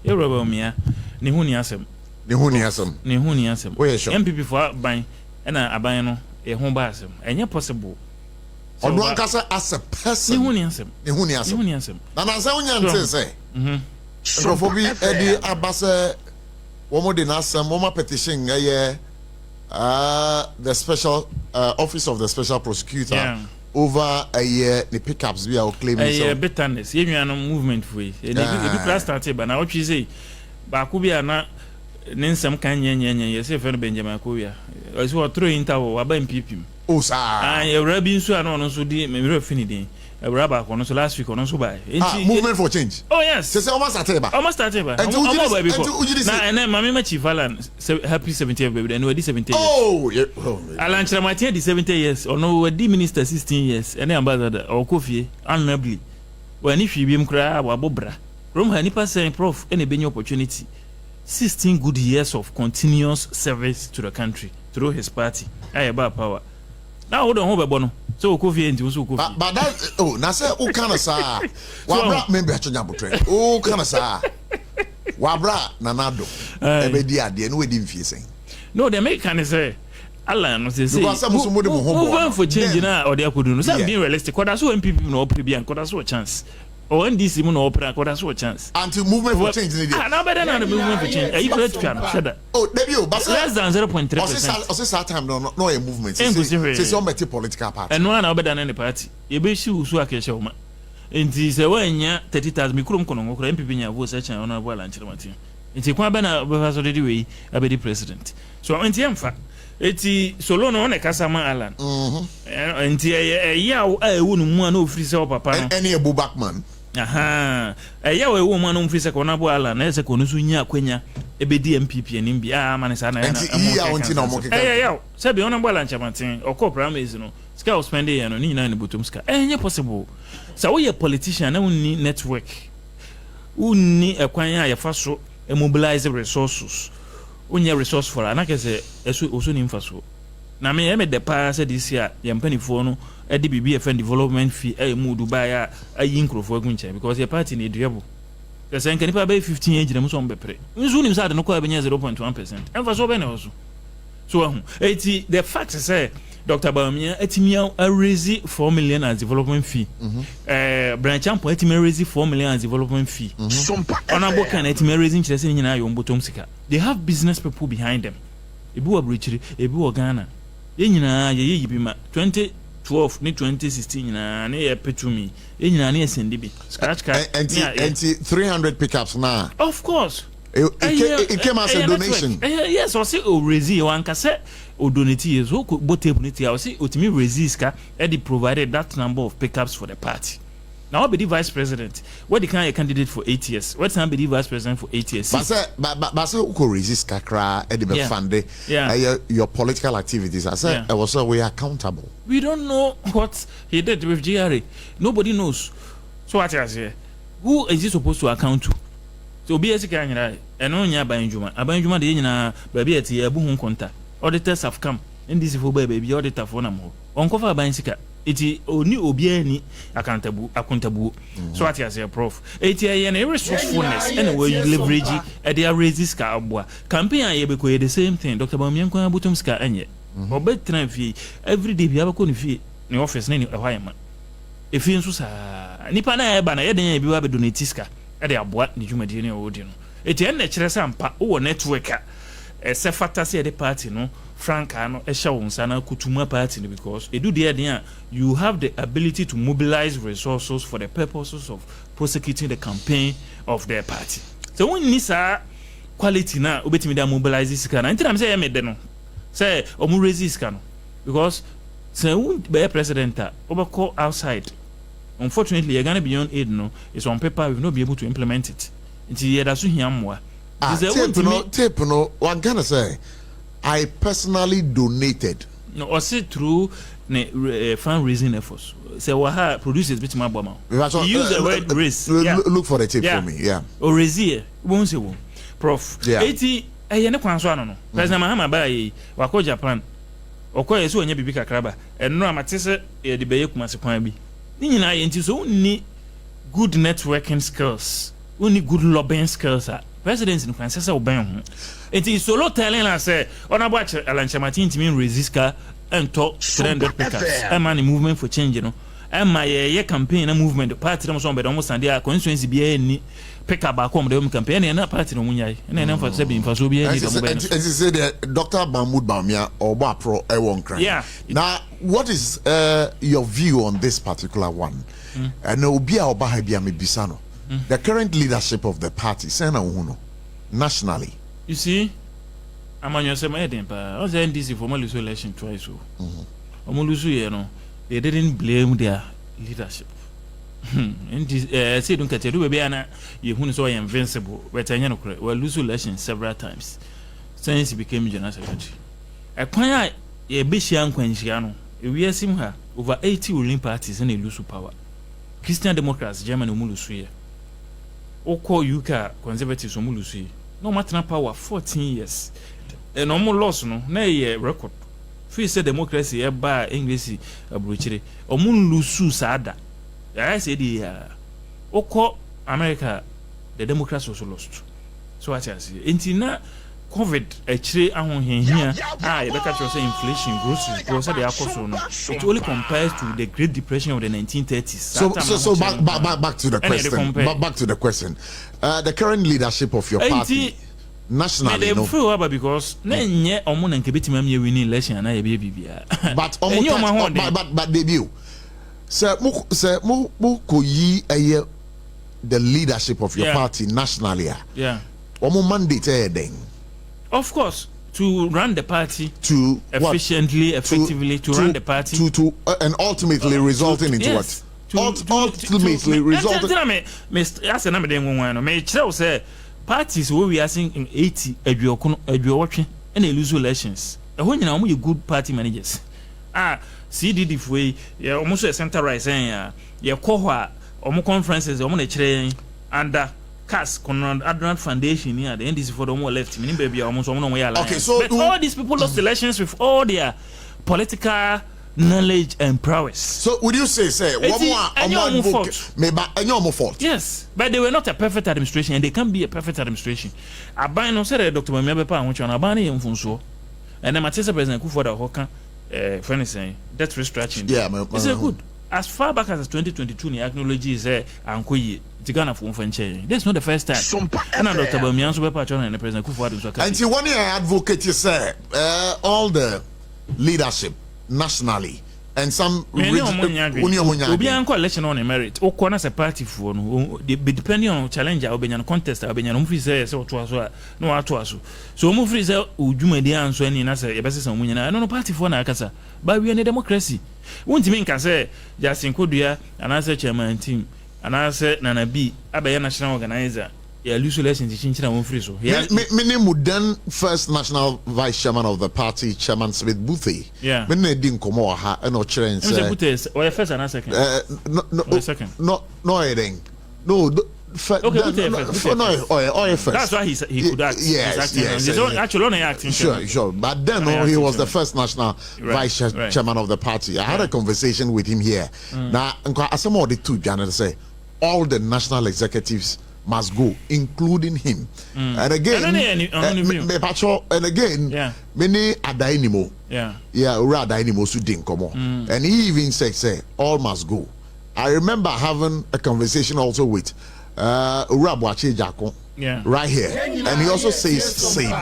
Bawumia ne hu ni asem MPP for ban na aban no e ho ba asem enye possible Odo ankasa as a person ne hu ni asem na na say unya nte say Rofobi edi abase womo de na asem womo petition the special office of the special prosecutor over a year the pickups we are claiming so bitterness you know movement for it e be class started but now what you say ba ku bia na ninsam kan nyenyenyen yesi fe no Benjamin Akowia o so throw interwo wa ba MPP oh sir ewra bi nso ano no so di me fini din ewra ba ko no so last week no so ba movement for change oh yes say almost started ba na mama ma chief Alan happy 70th baby and we di 70 years Alan Chramatian di 70 years or no we di minister 16 years and ambassador or Kofi honorably when if you be mkra wa bobra from hanipa saying prof any benyo opportunity 16 good years of continuous service to the country through his party ayaba power now hold on bono so Kofi enti so Kofi but that na say o kana sa wa bra member achonya botre o kana sa wa bra nanado e be di ade no we di mfie sen no the make can say Allah no say because some so mode mo ho for change na or dey akodu no say being realistic koda so MPP no opre koda so chance or NDC mo no opera koda so chance anti movement for change ni dey na better than the movement for change are you correct piano shada debi o but less than 0.3% o say time no a movement say some political party and no na better than the party e be shi usu akesha uma enti se wanya 30,000 mikrum kono ngokora MPP nya vote search na ona boala nchiremati enti kwa bana be so dey we abedi president so enti emfa eti solo no na kasa ma Alan enti yawo ewu no mu na ofiri se o papa no any Abu Backman yawo ewu mu na ofiri se ko na bo Alan na se ko no so nya akwanya ebedi MPP anim bia ma ne sa na yawo se bi ona boala nchiremati okọ primaries no ska o spend ye no ni nyina ne botom ska enye possible sa wo ye politician na wonni network wonni ekwan ya yefa so mobilize resources unye resource for anakese eso ni mfaso na me eme de pa se this year ye mpanifo no e de bibi e development fee e mu Dubai a ayi nkrofo agunche because your party ni durable the sen kanipa be 15 years na muso mbepre nzu ni msa de no ko be 0.1% emfaso be na oso so eti the fact say Dr. Bawumia etimia raise 4 million as development fee. Branch Ampo etimia raise 4 million as development fee. SOMPA Onabo kan etimia raising chese nyina yo mbotom sika. They have business people behind them. Ebi wa Brichiri, ebi wa Ghana. Ye nyina ye yibi ma 2012 ni 2016 nyina ne ye petumi. Ye nyina ne sendibi. Scratch card. And 300 pickups now. Of course. It came as a donation. Yes, or say o raise one kase o donate yes o both table or say otimi raise ka e provided that number of pickups for the party. Now be the vice president. What the kind of candidate for 8 years? What's time be the vice president for 8 years? But say who could resist kakra e be fund your political activities. I say I was we are accountable. We don't know what he did with GRA. Nobody knows. So what I say, who is he supposed to account to? So BSC kan nyina eno nya abanjuma de nyina ba bi eti ebu hu konta auditors have come ndisi fo ba bi auditor fo na mo onko fa ban sika eti oni obi ani accountable so what you say prof eti ye na resourcefulness and we leverage e dey raise ska aboa campaign a ye be ko the same thing Dr. Bawumia nko abutum ska anye obetran fi every day bi abako no fi ne office ne ehwayema efi nso sa nipa na e ba na ye den bi wa be donate ska e dey aboa ni dwumadi ne odi no eti en na kire sampa wo network a se fata se the party no franka no e hye wonsa na kutuma party no because edu de den you have the ability to mobilize resources for the purposes of prosecuting the campaign of their party so when ni sa quality na obetimi da mobilize sika na ntina me say me de no say omu raise sika no because say won be president a obeko outside. Unfortunately, you're gonna beyond aid no. It's on paper, we've not be able to implement it. That's tape no. What can I say? I personally donated. No, or say through fundraising efforts. Say what producers bit my bomb. Use the word raise. Look for the tape for me. Yeah. Or raise won't say one. Prof. 80 no kwanso no. President Mahama ba wako Japan. Okwa yeso onye bibi kakraba. Eno amatese de beye kumase kwan bi. Ni nyina ye nti so ni good networking skills, only good lobbying skills president in Francis Oben. It is solo telling us, on a watch Alan Martin to mean resist and talk surrender pickers. A money movement for change, and my year campaign and movement, the party but almost and their constituency be any pick up back home the campaign and not party no munya, and then for seven for so be as you said, Dr. Bawumia or Bapro Ewon Cran. Yeah. Now, what is your view on this particular one? And Obia Obahabia Bisano, the current leadership of the party, Sena Uno, nationally. You see, I'm on your same head, I was NDC for Molusu election twice. Omolusu, they didn't blame their leadership. And say, don't catch you, Babiana, you who so invincible, but I know, well, lose election several times since he became general secretary. A quiet, a Bishan Quenchiano, we are seeing her over 80 ruling parties and a lose power. Christian Democrats, German Omulusu, Oko Yuka, conservatives Omulusu, no matter power 14 years. And almost lost no, nay record. Free say democracy, by English, a bruchere, Omulusu Sada. I said, Oko America, the Democrats also lost. So what I say, Intina COVID, actually, I want here, you better say inflation, groceries, they are cost. It only compares to the Great Depression of the 1930s. So back to the question. Back to the question. The current leadership of your party, nationally, no. Because nenye omo na nkebeti mam ye winning election na ye bibia. But debut. Sir, mo koyi eye the leadership of your party nationally. Yeah. Omo mandate then. Of course, to run the party to efficiently, effectively, to run the party and ultimately resulting into what? Ultimately resulting. Parties where we are seeing in 80 watching and they lose elections. When you know you good party managers. CDD way, yeah, almost a centralized yeah, cohort, almost conferences, almost a under CAS, Adnan Foundation here, the NDC for the more left, meaning baby almost one way. Okay, so but all these people lost elections with all their political knowledge and prowess. So would you say one more fault? Yes, but they were not a perfect administration and they can't be a perfect administration. I buy no said Dr. Mamebepa and which on Abani and Funso and then Matisa President Kufoda Hoka friend is saying debt restructuring. Yeah, it's a good. As far back as 2022, the acknowledge is Ankoyi Tigana for French. That's not the first time. And Dr. Bawumia so Papa and the President Kufoda. And you want to advocate you say all the leadership nationally and some Obianko election on a merit or corner as a party for depending on challenger Obian contest Obian free say so no atoaso so mo free say Ujumedi answer any na say yebese some munyana no party for na akasa but we are in a democracy won't mean can say Justin Kodua and answer chairman team and answer Nana B abaya national organizer. Yeah, lose elections in China free so. Yeah, then first national vice chairman of the party, Chairman Smith Boothie. Yeah, when they didn't come over, and no challenge. Or first and a second. No, second. No, no. First. That's why he could act. Yes. Actually, only acting. Sure. But then he was the first national vice chairman of the party. I had a conversation with him here. Now, some of the two journalists say all the national executives must go, including him. And again, many adainimo. Adainimo sudin komo. And he even said, all must go. I remember having a conversation also with Urabuache Jako right here, and he also says same.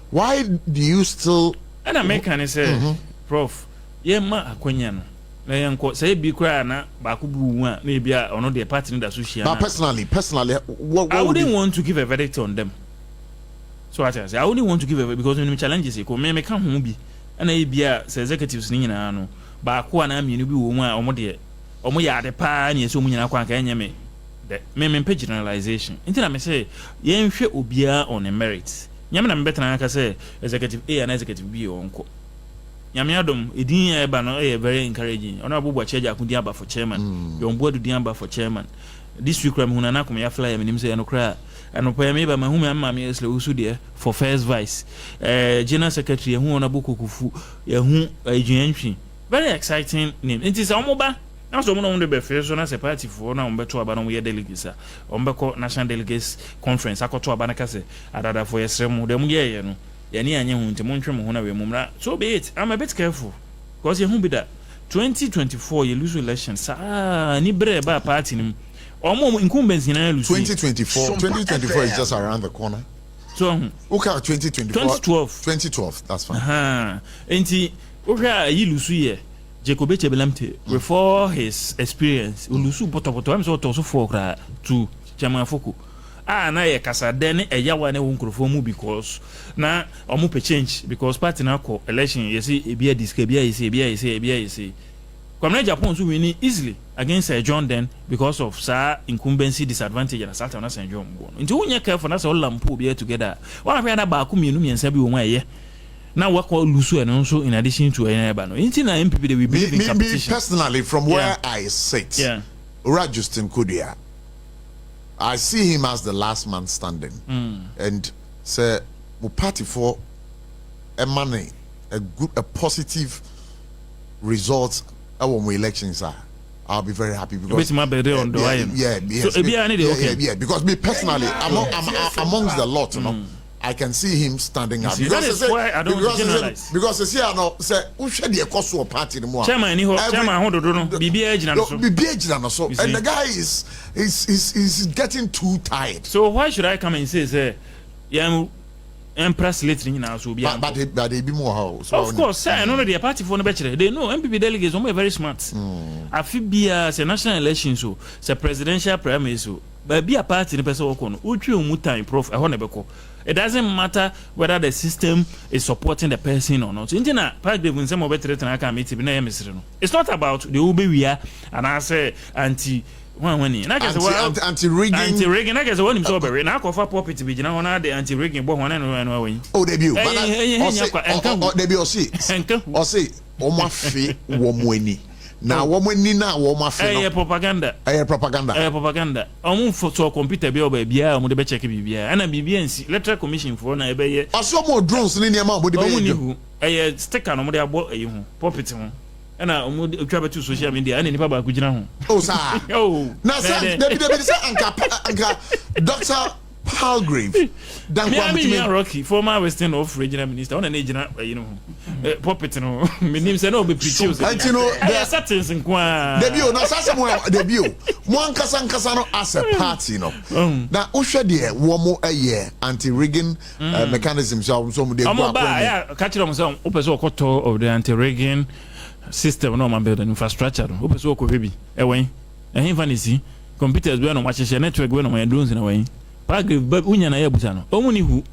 Why do you still? And I make an say, Prof. Yema akwenyano. Say be cry na bakubu maybe or not the party that sushi. But personally, I wouldn't want to give a verdict on them. So I say I wouldn't want to give a verdict because when challenges me come home be and I be executives ni na no baako na me no bi wo mu a omo ya de pa na so mu nyina kwa kan nyame the me generalization until I say yen hwe obia on a merit nyame na me better na ka say executive A and executive B onko nyame adom edin e ba no very encouraging ona abubu acheja akudi aba for chairman your board do aba for chairman this week ram hunana kom ya fly me nim say no kra anopa me ba mahu me amma me esle usu de for first vice general secretary hu ona buku kufu ya hu ajuantwi very exciting name it is omoba Now so no be face na se party for na umbeto aba no ye delegates a umbeko national delegates conference akoto aba na kase adada for yesrem dem ye no ye ne anye hu ntemo ntwe mo na we mumra so be it. I'm a bit careful because you hu be that 2024 you lose elections ni bre ba party nim omo incumbents na lose 2024 is just around the corner. So okay, 2012 that's fine. Enti okay yi lose ye Jacob Echebelamte before his experience ulusu potopoto am so to so for kra to Chairman Foko na ye kasa den eyawa na wonkrofo mu because na omu pe change because party na ko election you see ebia disk ebia you see Kwamna Japan so win easily against John Den because of incumbency disadvantage and South na St John go nti wonya careful na so lampo be together one afia na ba ku mienu miensa bi wo mu eye. Now what call Lusu and also in addition to Enebano. In MPP they will believe in competition. Me personally, from where I sit, Justin Kudia, I see him as the last man standing. And say we party for a money, a positive results when we elections are. I'll be very happy because because me personally, amongst the lot, you know. I can see him standing up because why I don't generalize. Because say I know say who share the cost of party no more. Chairman BBA so and the guy is getting too tired. So why should I come and say Empress later now so be but they be more how so of course say I know the party for no better they know MPP delegates are very smart. Afibia say national elections so say presidential primary so but be a party the person work on uchu time prof it doesn't matter whether the system is supporting the person or not. It's not about the ube we are and I say anti rigging. I guess one himself very now cover property be now on the anti rigging but one and debut debut or say woman na woman ni na woman propaganda for to computer be oba bia omo de be check bibia na bibia nsi electoral commission for na ebe ye aso mo drones ni niam omo de be sticker no mo de abo eyi ho puppet ho na omo twa betu social media na nipa ba ku gina ho sa na sa de say anka Dr. Palgrave Rocky former Western of regional minister on an agent puppet no me name say no be preach and you know there are settings in kwa debut na say debut mo ankasa no as a party no na ohwe de wo mo anti-rigging mechanism so mo dey go ya catch them say opese okoto of the anti-rigging system no man build infrastructure opese okofе bi ewen ehin fancy computers we no ma chese network we no ma drones na wen Palgrave unya na yabusa no omu ni hu